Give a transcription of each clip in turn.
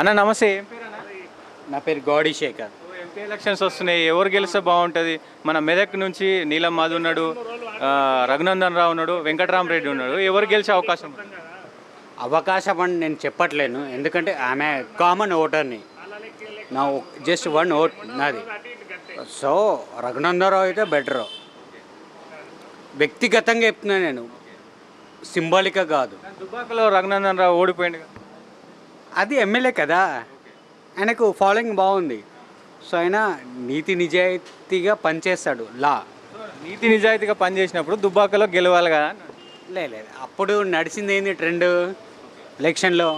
అన్న నమస్తే, ఏం పేరు అన్న? నా పేరు గౌడీ శేఖర్. ఎంపీ ఎలక్షన్స్ వస్తున్నాయి, ఎవరు గెలిస్తే బాగుంటుంది? మన మెదక్ నుంచి నీలం మాధవ్ ఉన్నాడు, రఘునందన్ రావు ఉన్నాడు, వెంకటరామరెడ్డి ఉన్నాడు. ఎవరు గెలిచే అవకాశం ఉంది? అవకాశం అని నేను చెప్పట్లేను, ఎందుకంటే ఆమె కామన్ ఓటర్ని. నా జస్ట్ వన్ ఓట్ నాది. సో రఘునందరావు అయితే బెటర్. వ్యక్తిగతంగా చెప్తున్నాను నేను, సింబాలిక్గా కాదు. దుబ్బాకలో రఘునందన్ రావు ఓడిపోయింది కదా. అది ఎమ్మెల్యే కదా, ఆయనకు ఫాలోయింగ్ బాగుంది. సో ఆయన నీతి నిజాయితీగా పనిచేస్తాడు. నీతి నిజాయితీగా పనిచేసినప్పుడు దుబ్బాకలో గెలవాలి కదా. లేదు, అప్పుడు నడిచింది ఏంది ట్రెండ్, ఎలక్షన్లో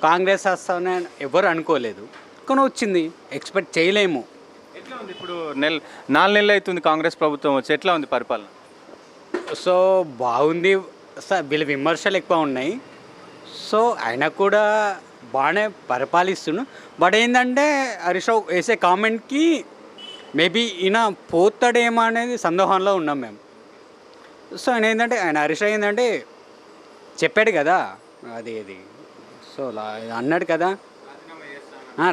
కాంగ్రెస్ వస్తామని ఎవరు అనుకోలేదు, కానీ వచ్చింది. ఎక్స్పెక్ట్ చేయలేము. ఎట్లా ఉంది ఇప్పుడు? 4 నెలలు అవుతుంది కాంగ్రెస్ ప్రభుత్వం వచ్చి, ఎట్లా ఉంది పరిపాలన? సో బాగుంది సార్, వీళ్ళ విమర్శలు ఎక్కువ ఉన్నాయి. సో ఆయన కూడా బాగానే పరిపాలిస్తున్నాడు. బట్ ఏంటంటే హరీష్ రావు వేసే కామెంట్కి మేబీ ఈయన పోతాడేమో అనేది సందేహంలో ఉన్నాం మేము. సో ఆయన ఏంటంటే హరీష్ రావు ఏంటంటే చెప్పాడు కదా, అది సో అన్నాడు కదా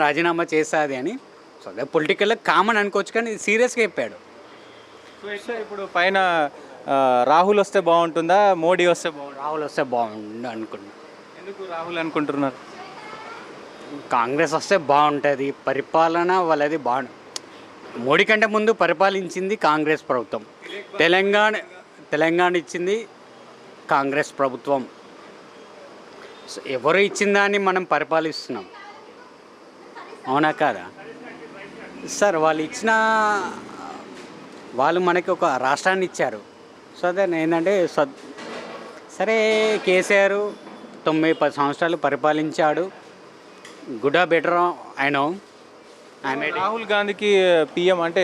రాజీనామా చేస్తుంది అని. సో అదే పొలిటికల్గా కామన్ అనుకోవచ్చు, కానీ సీరియస్గా చెప్పాడు. సో ఇప్పుడు పైన రాహుల్ వస్తే బాగుంటుందా, మోడీ వస్తే బాగుంటుంది? రాహుల్ వస్తే బాగుండు అనుకున్నా. ఎందుకు రాహుల్ అనుకుంటున్నారు? కాంగ్రెస్ వస్తే బాగుంటుంది, పరిపాలన వాళ్ళది మోడీ కంటే ముందు పరిపాలించింది కాంగ్రెస్ ప్రభుత్వం. తెలంగాణ ఇచ్చింది కాంగ్రెస్ ప్రభుత్వం. ఎవరు ఇచ్చిన దాన్ని మనం పరిపాలిస్తున్నాం, అవునా కాదా సార్? వాళ్ళు మనకి ఒక రాష్ట్రాన్ని ఇచ్చారు. సో అదే ఏంటంటే సరే కేసీఆర్ 9-10 సంవత్సరాలు పరిపాలించాడు, గుడ్ బెటర్ ఆయన. రాహుల్ గాంధీకి పిఎం అంటే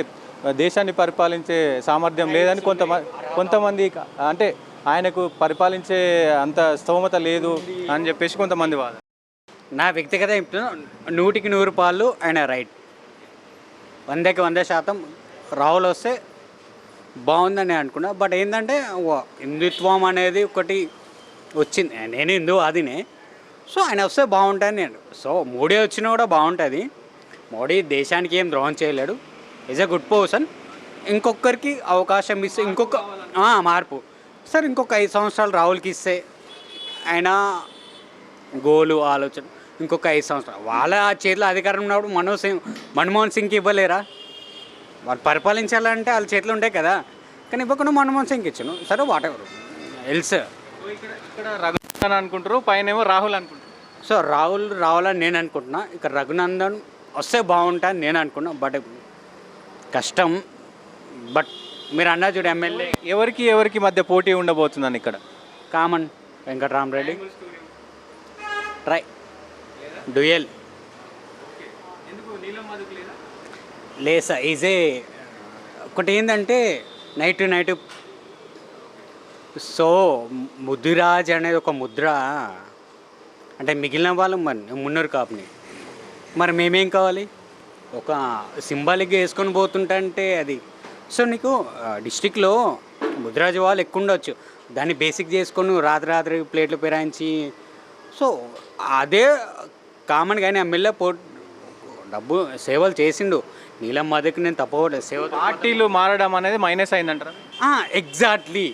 దేశాన్ని పరిపాలించే సామర్థ్యం లేదని కొంతమంది అంటే ఆయనకు పరిపాలించే అంత స్తోమత లేదు అని చెప్పేసి కొంతమంది వాదన. నా వ్యక్తిగత చెప్తున్నా, 100కి 100 పాళ్ళు ఆయన రైట్. 100కి 100% రాహుల్ వస్తే బాగుందని అనుకున్నా. బట్ ఏంటంటే హిందుత్వం అనేది ఒకటి వచ్చింది, నేను హిందూ అదినే. సో ఆయన వస్తే బాగుంటుంది నేను. సో మోడీ వచ్చినా కూడా బాగుంటుంది. మోడీ దేశానికి ఏం ద్రోహం చేయలేడు, ఈజ్ ఎ గుడ్ పర్సన్. ఇంకొకరికి అవకాశం ఇస్తే మార్పు సార్, ఇంకొక 5 సంవత్సరాలు రాహుల్కి ఇస్తే ఆయన గోలు ఆలోచన ఇంకొక 5 సంవత్సరాలు వాళ్ళ చేతిలో అధికారం ఉన్నప్పుడు మన్మోహన్ సింగ్కి ఇవ్వలేరా? వాళ్ళు పరిపాలించాలంటే వాళ్ళ చేతిలో ఉంటాయి కదా, కానీ ఇవ్వకుండా మన్మోహన్ సింగ్కి ఇచ్చాను. సరే వాట్ ఎవరు ఎల్స్. ఇక్కడ రఘునందన్ అనుకుంటారు, పైన ఏమో రాహుల్ అనుకుంటారు. సో రాహుల్ రావాలని నేను అనుకుంటున్నా, ఇక్కడ రఘునందన్ వస్తే బాగుంటుంది నేను అనుకున్నా. బట్ కష్టం. బట్ మీరు అన్నా చూడు, ఎమ్మెల్యే ఎవరికి మధ్య పోటీ ఉండబోతుందని ఇక్కడ కామన్ వెంకటరామరెడ్డి ట్రై డ్యూయల్ లేసా ఈజే. ఒకటి ఏంటంటే నైట్ సో ముద్దురాజ్ అనేది ఒక ముద్ర, అంటే మిగిలిన వాళ్ళు మున్నూరు కాపుని, మరి మేమేం కావాలి? ఒక సింబాలిక్గా వేసుకొని పోతుంటే అది. సో నీకు డిస్టిక్లో ముద్దురాజు వాళ్ళు ఎక్కువ ఉండొచ్చు, దాన్ని బేసిక్ చేసుకొని రాత్రి ప్లేట్లు పెరాయించి. సో అదే కామన్. కానీ ఎమ్మెల్యే డబ్బు సేవలు చేసిండు. నీలం మాధవ్కి నేను తప్పవట్లేదు, సేవ. పార్టీలు మారడం అనేది మైనస్ అయిందంటారా? ఎగ్జాక్ట్లీ.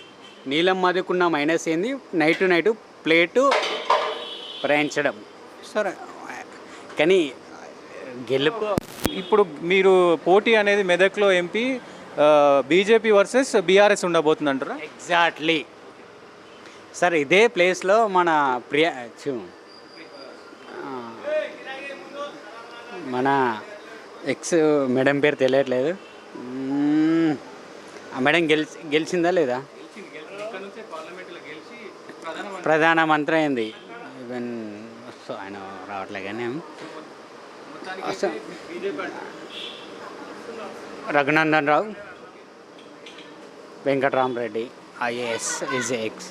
నీలం మాధవ్కున్న మైనస్ ఏంది, నైట్ ప్లేటు ప్రయాణించడం. సరే కానీ గెలుపు. ఇప్పుడు మీరు పోటీ అనేది మెదక్లో ఎంపీ బీజేపీ వర్సెస్ బీఆర్ఎస్ ఉండబోతుంది అంటారా? Exactly sir. ఇదే ప్లేస్లో మన ఎక్స్ మేడం పేరు తెలియట్లేదు, ఆ మేడం గెలిచిందా లేదా? ప్రధానమంత్రి అయింది ఈవెన్. సో ఆయన రావట్లే, కానీ Raghunandan Rao, Venkatarama Reddy, IAS is X.